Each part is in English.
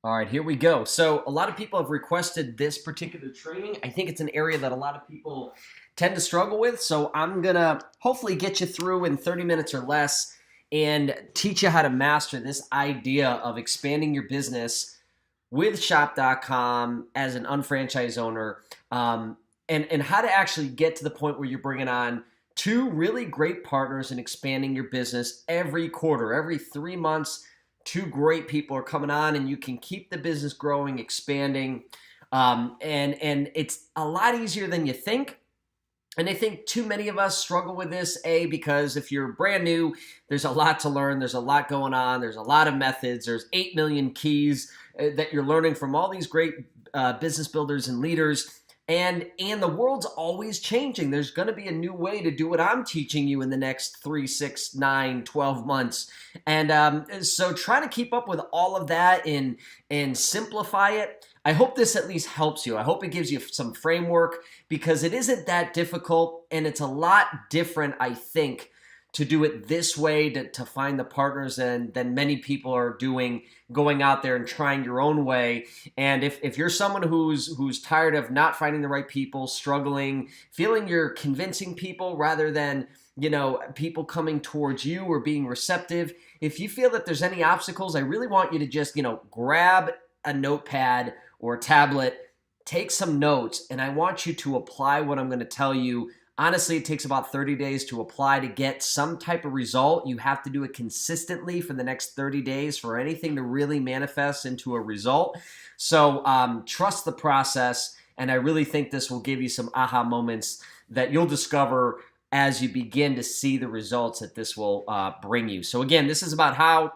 All right, here we go. So, a lot of people have requested this particular training. I think it's an area that a lot of people tend to struggle with. So, I'm going to hopefully get you through in 30 minutes or less and teach you how to master this idea of expanding your business with shop.com as an unfranchised owner, and how to actually get to the point where you're bringing on two really great partners and expanding your business every quarter, every 3 months. Two great people are coming on, and you can keep the business growing, expanding, and it's a lot easier than you think. And I think too many of us struggle with this, because if you're brand new, there's a lot to learn. There's a lot going on. There's a lot of methods. There's 8 million keys that you're learning from all these great business builders and leaders. And the world's always changing. There's going to be a new way to do what I'm teaching you in the next 3, 6, 9, 12 months. And so trying to keep up with all of that and simplify it. I hope this at least helps you. I hope it gives you some framework, because it isn't that difficult, and it's a lot different, I think, to do it this way, to find the partners than many people are doing, going out there and trying your own way. And if you're someone who's tired of not finding the right people, struggling, feeling you're convincing people rather than people coming towards you or being receptive, if you feel that there's any obstacles, I really want you to just grab a notepad or a tablet, take some notes, and I want you to apply what I'm going to tell you. Honestly, it takes about 30 days to apply to get some type of result. You have to do it consistently for the next 30 days for anything to really manifest into a result. So trust the process, and I really think this will give you some aha moments that you'll discover as you begin to see the results that this will bring you. So again, this is about how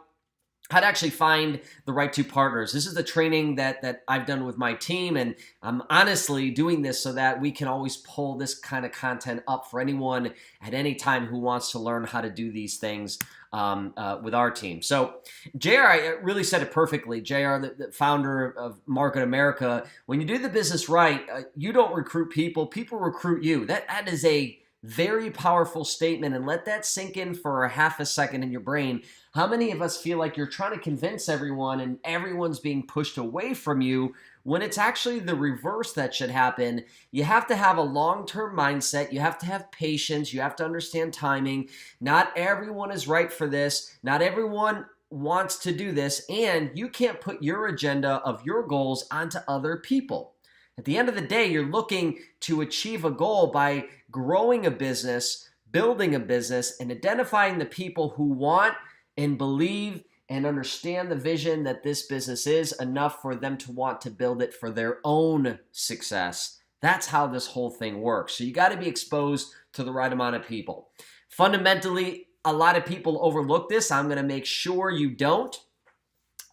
to actually find the right two partners. This is the training that I've done with my team, and I'm honestly doing this so that we can always pull this kind of content up for anyone at any time who wants to learn how to do these things with our team. So JR really said it perfectly. JR, the founder of Market America, when you do the business right, you don't recruit people, people recruit you. That is a very powerful statement, and let that sink in for a half a second in your brain. How many of us feel like you're trying to convince everyone and everyone's being pushed away from you when it's actually the reverse that should happen? You have to have a long-term mindset. You have to have patience. You have to understand timing. Not everyone is right for this. Not everyone wants to do this, and you can't put your agenda of your goals onto other people. At the end of the day, you're looking to achieve a goal by growing a business, building a business, and identifying the people who want and believe and understand the vision that this business is enough for them to want to build it for their own success. That's how this whole thing works. So you got to be exposed to the right amount of people. Fundamentally, a lot of people overlook this. I'm going to make sure you don't.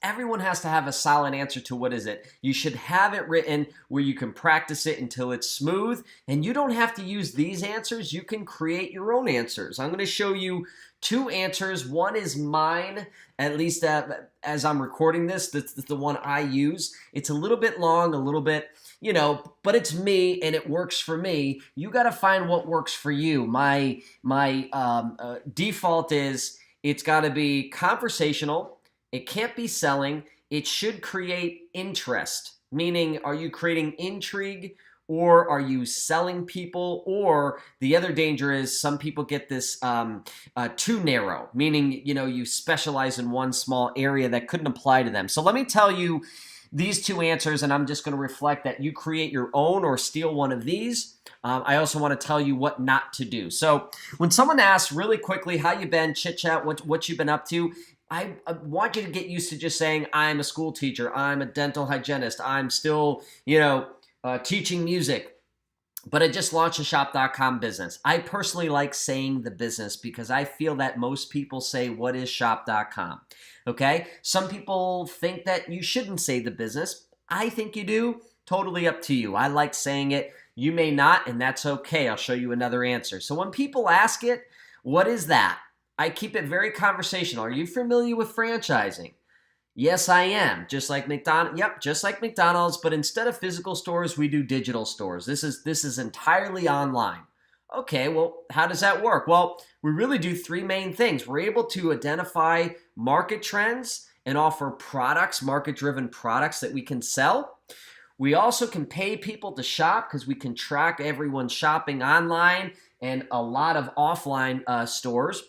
Everyone has to have a solid answer to what is it. You should have it written where you can practice it until it's smooth, and you don't have to use these answers. You can create your own answers. I'm going to show you two answers. One is mine, at least as I'm recording this. That's the one I use. It's a little bit long, a little bit, but it's me and it works for me. You got to find what works for you. My default is it's got to be conversational. It can't be selling. It should create interest, meaning are you creating intrigue, or are you selling people? Or the other danger is some people get this too narrow, meaning you specialize in one small area that couldn't apply to them. So let me tell you these two answers, and I'm just going to reflect that you create your own or steal one of these. I also want to tell you what not to do. So when someone asks really quickly, how you been, chit chat, what you've been up to, I want you to get used to just saying, I'm a school teacher, I'm a dental hygienist, I'm still, teaching music, but I just launched a shop.com business. I personally like saying the business because I feel that most people say, what is shop.com? Okay? Some people think that you shouldn't say the business. I think you do. Totally up to you. I like saying it. You may not, and that's okay. I'll show you another answer. So when people ask it, what is that? I keep it very conversational. Are you familiar with franchising? Yes, I am. Just like McDonald's. Yep, just like McDonald's, but instead of physical stores, we do digital stores. This is entirely online. Okay, well, how does that work? Well, we really do three main things. We're able to identify market trends and offer products, market-driven products that we can sell. We also can pay people to shop because we can track everyone shopping online and a lot of offline stores.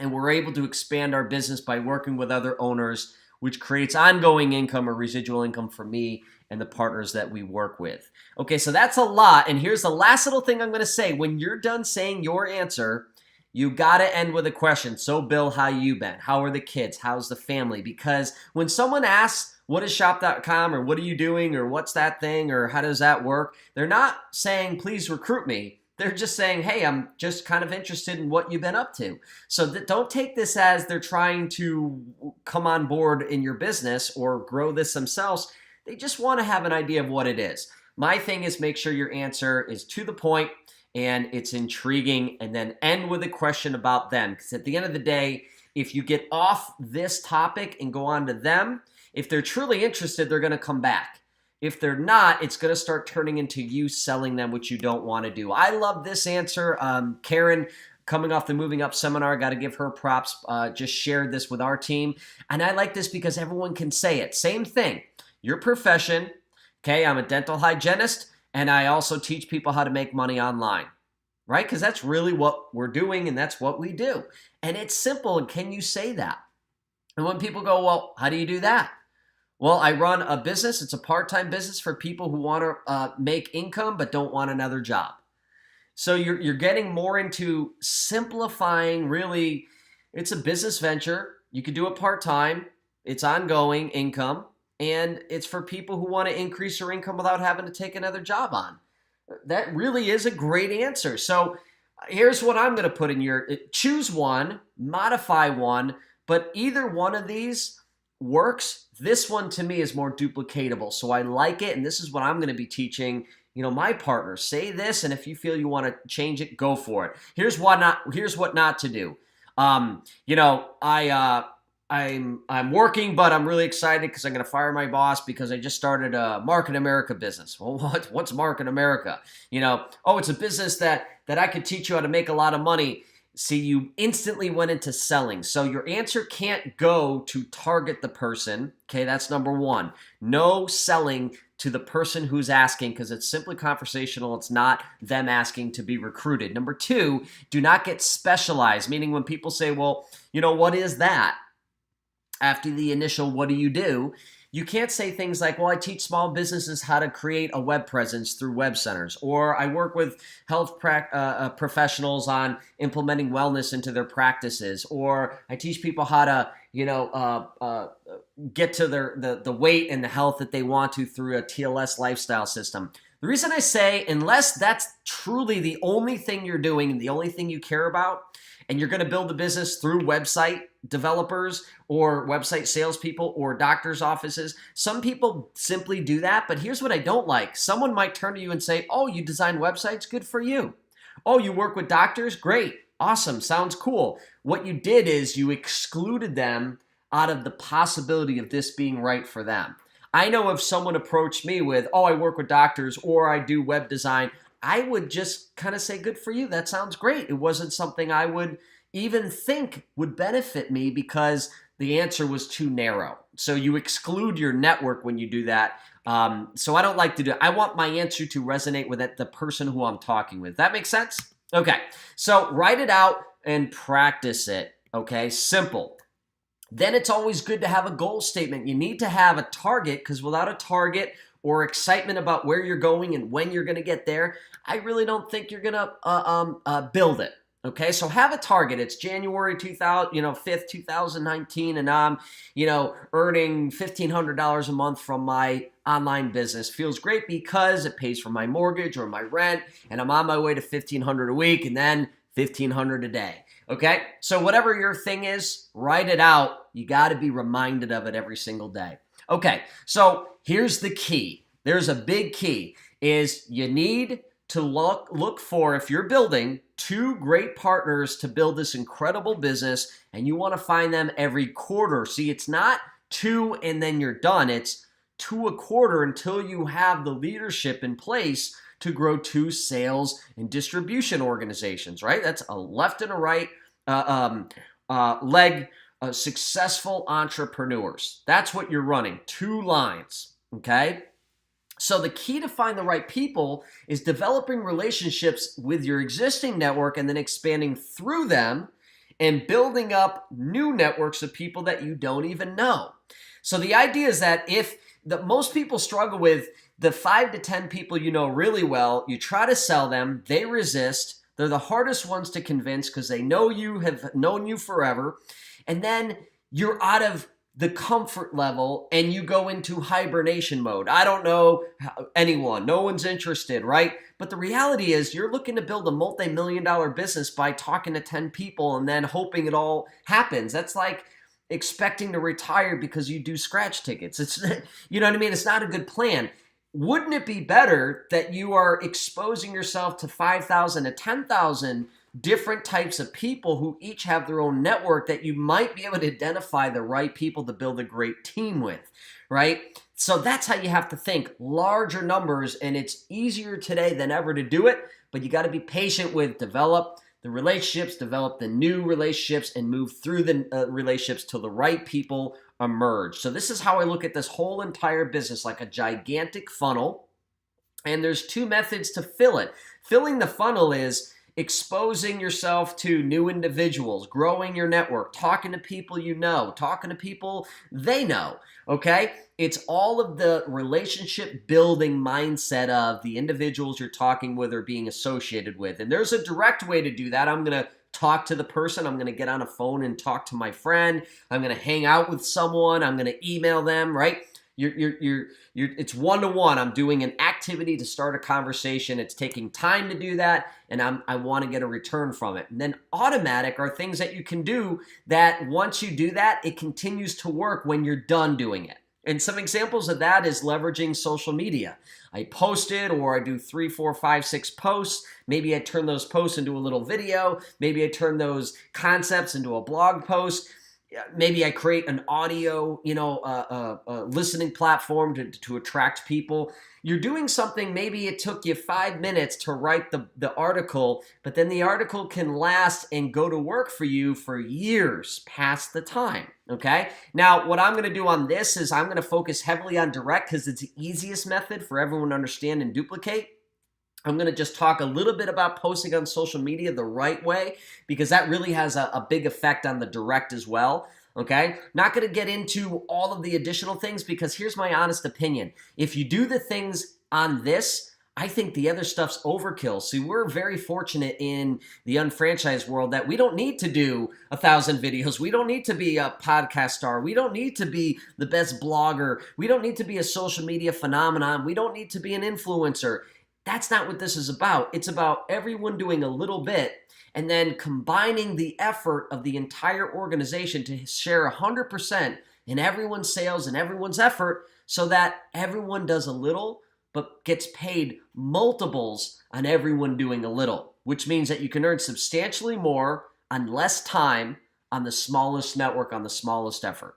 And we're able to expand our business by working with other owners, which creates ongoing income or residual income for me and the partners that we work with. Okay, so that's a lot. And here's the last little thing I'm going to say. When you're done saying your answer, you got to end with a question. So, Bill, how you been? How are the kids? How's the family? Because when someone asks, what is shop.com, or what are you doing, or what's that thing, or how does that work? They're not saying, please recruit me. They're just saying, hey, I'm just kind of interested in what you've been up to. So don't take this as they're trying to come on board in your business or grow this themselves. They just want to have an idea of what it is. My thing is make sure your answer is to the point and it's intriguing, and then end with a question about them. Because at the end of the day, if you get off this topic and go on to them, if they're truly interested, they're going to come back. If they're not, it's going to start turning into you selling them, which you don't want to do. I love this answer. Karen, coming off the Moving Up seminar, got to give her props, just shared this with our team. And I like this because everyone can say it. Same thing. Your profession, okay, I'm a dental hygienist, and I also teach people how to make money online, right? Because that's really what we're doing, and that's what we do. And it's simple, and can you say that? And when people go, well, how do you do that? Well, I run a business. It's a part-time business for people who want to make income but don't want another job. So you're getting more into simplifying. Really, it's a business venture. You could do it part-time. It's ongoing income, and it's for people who want to increase their income without having to take another job on. That really is a great answer. So here's what I'm going to put in your, choose one, modify one, but either one of these works. This one to me is more duplicatable. So I like it, and this is what I'm going to be teaching, my partners. Say this, and if you feel you want to change it, go for it. Here's what not to do. I'm working, but I'm really excited because I'm going to fire my boss because I just started a Market America business. Well, what's Market America? It's a business that I could teach you how to make a lot of money. See, you instantly went into selling. So your answer can't go to target the person. Okay, that's number one. No selling to the person who's asking because it's simply conversational. It's not them asking to be recruited. Number two, do not get specialized, meaning when people say, well, what is that? After the initial, what do you do? You can't say things like, well, I teach small businesses how to create a web presence through web centers, or I work with health professionals on implementing wellness into their practices, or I teach people how to, get to the weight and the health that they want to through a TLS lifestyle system. The reason I say, unless that's truly the only thing you're doing and the only thing you care about, and you're going to build a business through website developers or website salespeople or doctors' offices. Some people simply do that, but here's what I don't like. Someone might turn to you and say, oh, you design websites? Good for you. Oh, you work with doctors? Great. Awesome. Sounds cool. What you did is you excluded them out of the possibility of this being right for them. I know if someone approached me with, oh, I work with doctors or I do web design, I would just kind of say, good for you. That sounds great. It wasn't something I would even think would benefit me because the answer was too narrow. So you exclude your network when you do that. So I don't like to do it. I want my answer to resonate with the person who I'm talking with. That makes sense? Okay. So write it out and practice it. Okay. Simple. Then it's always good to have a goal statement. You need to have a target because without a target or excitement about where you're going and when you're going to get there, I really don't think you're going to build it. Okay, so have a target. It's January 5th, 2019, and I'm, earning $1,500 a month from my online business. Feels great because it pays for my mortgage or my rent, and I'm on my way to $1,500 a week, and then $1,500 a day. Okay, so whatever your thing is, write it out. You got to be reminded of it every single day. Okay, so here's the key. There's a big key, is you need to look for, if you're building, 2 great partners to build this incredible business, and you want to find them every quarter. See, it's not 2 and then you're done. It's 2 a quarter until you have the leadership in place to grow 2 sales and distribution organizations, right? That's a left and a right leg successful entrepreneurs. That's what you're running, 2 lines, okay? So the key to find the right people is developing relationships with your existing network and then expanding through them and building up new networks of people that you don't even know. So the idea is that most people struggle with the 5 to 10 people you know really well, you try to sell them, they resist, they're the hardest ones to convince because they know you, have known you forever, and then you're out of the comfort level and you go into hibernation mode. I don't know anyone. No one's interested, right? But the reality is you're looking to build a multi-million-dollar business by talking to 10 people and then hoping it all happens. That's like expecting to retire because you do scratch tickets. It's, you know what I mean? It's not a good plan. Wouldn't it be better that you are exposing yourself to 5,000 to 10,000 different types of people who each have their own network that you might be able to identify the right people to build a great team with, right? So that's how you have to think, larger numbers, and it's easier today than ever to do it, but you got to be patient with develop the relationships, develop the new relationships, and move through the relationships till the right people emerge. So this is how I look at this whole entire business, like a gigantic funnel, and there's 2 methods to fill it. Filling the funnel is exposing yourself to new individuals, growing your network, talking to people you know, talking to people they know, okay? It's all of the relationship building mindset of the individuals you're talking with or being associated with. And there's a direct way to do that. I'm going to talk to the person. I'm going to get on a phone and talk to my friend. I'm going to hang out with someone. I'm going to email them, right? It's one-to-one. I'm doing an activity to start a conversation. It's taking time to do that, and I want to get a return from it. And then automatic are things that you can do that once you do that, it continues to work when you're done doing it. And some examples of that is leveraging social media. I post it, or I do 3, 4, 5, 6 posts. Maybe I turn those posts into a little video. Maybe I turn those concepts into a blog post. Maybe I create an audio, listening platform to attract people. You're doing something, maybe it took you 5 minutes to write the article, but then the article can last and go to work for you for years past the time, okay? Now, what I'm going to do on this is I'm going to focus heavily on direct because it's the easiest method for everyone to understand and duplicate. I'm going to just talk a little bit about posting on social media the right way because that really has a big effect on the direct as well, okay? Not going to get into all of the additional things because here's my honest opinion. If you do the things on this, I think the other stuff's overkill. See, we're very fortunate in the unfranchised world that we don't need to do 1,000 videos. We don't need to be a podcast star. We don't need to be the best blogger. We don't need to be a social media phenomenon. We don't need to be an influencer. That's not what this is about. It's about everyone doing a little bit and then combining the effort of the entire organization to share 100% in everyone's sales and everyone's effort so that everyone does a little but gets paid multiples on everyone doing a little, which means that you can earn substantially more on less time on the smallest network, on the smallest effort.